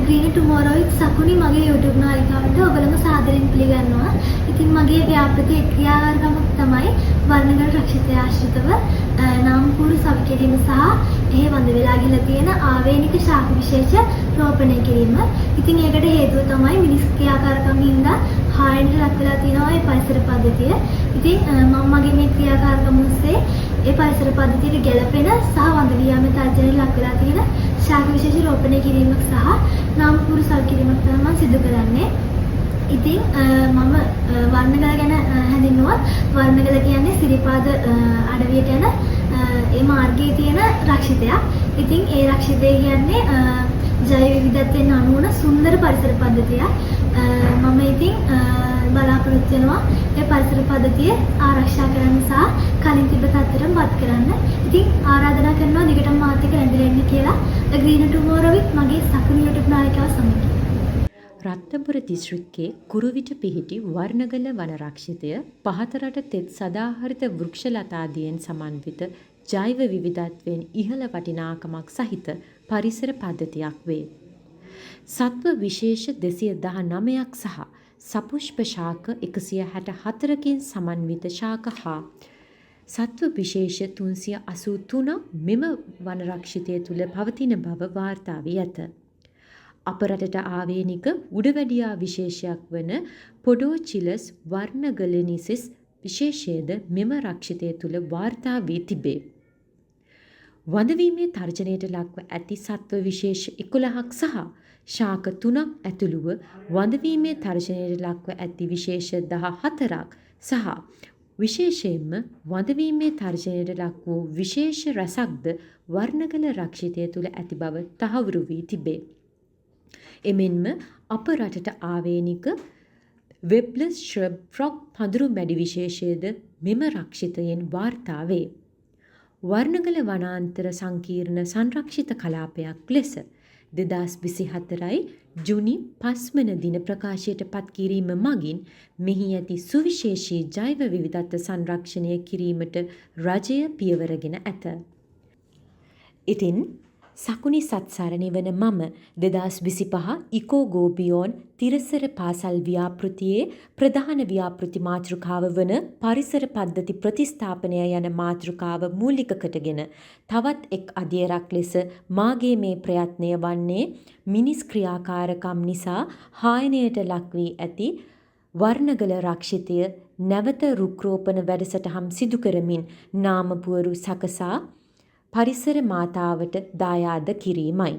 Green Tomorrow with සකුනි මගේ YouTube නාලිකාවට ඔයගලම සාදරයෙන් පිළිගන්නවා. ඉතින් මගේ ව්‍යාපෘති ක්‍රියාකාරකමක් තමයි වර්ණගල රක්ෂිතය ආශ්‍රිතව නාමපුර සවිකිරීම සහ එහි වඳ වෙලා ගිහලා තියෙන ආවේනික ශාක විශේෂ රෝපණය කිරීම. ඉතින් ඒකට හේතුව තමයි මිනිස් ක්‍රියාකාරකම් හින්දා හායනට ලක් වෙලා තියෙනවා මේ පරිසර පද්ධතිය. ඉතින් මම මගේ මේ ක්‍රියාකාරකම් ඔස්සේ ඒ පරිසර පද්ධතියට ගැළපෙන සහ වඳ වියාමේ තර්ජනයට ලක් වෙලා තියෙන ශාක විශේෂ රෝපණය කිරීමක් සහ නාමපුර සවිකිරීමක් තමයි මම සිදු කරන්නේ. ඉතින් මම වර්ණගල ගැන හැඳින්නුවත් වර්ණගල කියන්නේ සිරිපාද අඩවියට යන ඒ මාර්ගයේ තියෙන රක්ෂිතයක්. ඉතින් ඒ රක්ෂිතය කියන්නේ ජෛව විවිධත්වයෙන් අනු වන සුන්දර පරිසර පද්ධතියක්. මම ඉතින් බලාපොරොත්තු වෙනවා ඒ පරිසර පද්ධතිය ආරක්ෂා කරන්න සහ කලින් තිබ්බ තත්ත්වයටමපත් කරන්න. ඉතින් ආරාධනා කරනවා දිගටම මාත් එක්ක රැඳිලා ඉන්න කියලා. Green Tomorrow with මගේ සකුණු YouTube නාලිකාව සමග. රත්නපුර දිස්ත්‍රික්කයේ කුරුවිට පිහිටි වර්ණගල වනරක්ෂිතය පහතරට තෙත් සදාහරිත වෘක්ෂලතාදියෙන් සමන්විත ජෛව විවිධත්වයෙන් ඉහළ වටිනාකමක් සහිත පරිසර පද්ධතියක් වේ. සත්ව විශේෂ 219ක් සහ සපුෂ්ප ශාක 164කින් සමන්විත ශාක හා සත්ව විශේෂ 383ක් මෙම වනරක්ෂිතය තුළ පවතින බව වාර්තා වී ඇත. අප රටට ආවේනික උඩවැඩියා විශේෂයක් වන පොඩෝචිලස් වර්ණගලෙනිසිස් විශේෂයද මෙම රක්ෂිතය තුළ වාර්තා වී තිබේ. වඳවීමේ තර්ජනයට ලක්ව ඇති සත්ව විශේෂ 11ක් සහ ශාක 3ක් ඇතුළුව වඳවීමේ තර්ජනයට ලක්ව ඇති විශේෂ 14ක් සහ විශේෂයෙන්ම වඳවීමේ තර්ජනයට ලක් වූ විශේෂ රසක්ද වර්ණගල රක්ෂිතය තුළ ඇති බව තහවුරු වී තිබේ. එමෙන්ම අප රටට ආවේනික වෙබ්ලස් ශ්‍රබ් ෆ්‍රොග් පඳුරු මැඩි විශේෂයද මෙම රක්ෂිතයෙන් වාර්තා වේ. වර්ණගල වනාන්තර සංකීර්ණ සංරක්ෂිත කලාපයක් ලෙස 2024 ජුනි 5 වන දින ප්‍රකාශයට පත් කිරීම මගින් මෙහි ඇති සුවිශේෂී ජෛව විවිධත්ව සංරක්ෂණය කිරීමට රජය පියවරගෙන ඇත. ඉතින් සකුනි සත්සරණි වන මම 2025 ඉකෝ ගෝ බියෝන් තිරසර පාසල් ව්‍යාපෘතියේ ප්‍රධාන ව්‍යාපෘති මාතෘකාව වන පරිසර පද්ධති ප්‍රතිස්ථාපනය යන මාතෘකාව මූලික කොටගෙන තවත් එක් අධ්‍යයනයක් ලෙස මාගේ මේ ප්‍රයත්නය වන්නේ මිනිස් ක්‍රියාකාරකම් නිසා හායනයට ලක් වී ඇති වර්ණගල රක්ෂිතය නැවත රුක් රෝපණ වැඩසටහන් සිදු කරමින් නාමපුවරු සකසා පරිසර මාතාවට දායාද කිරීමයි.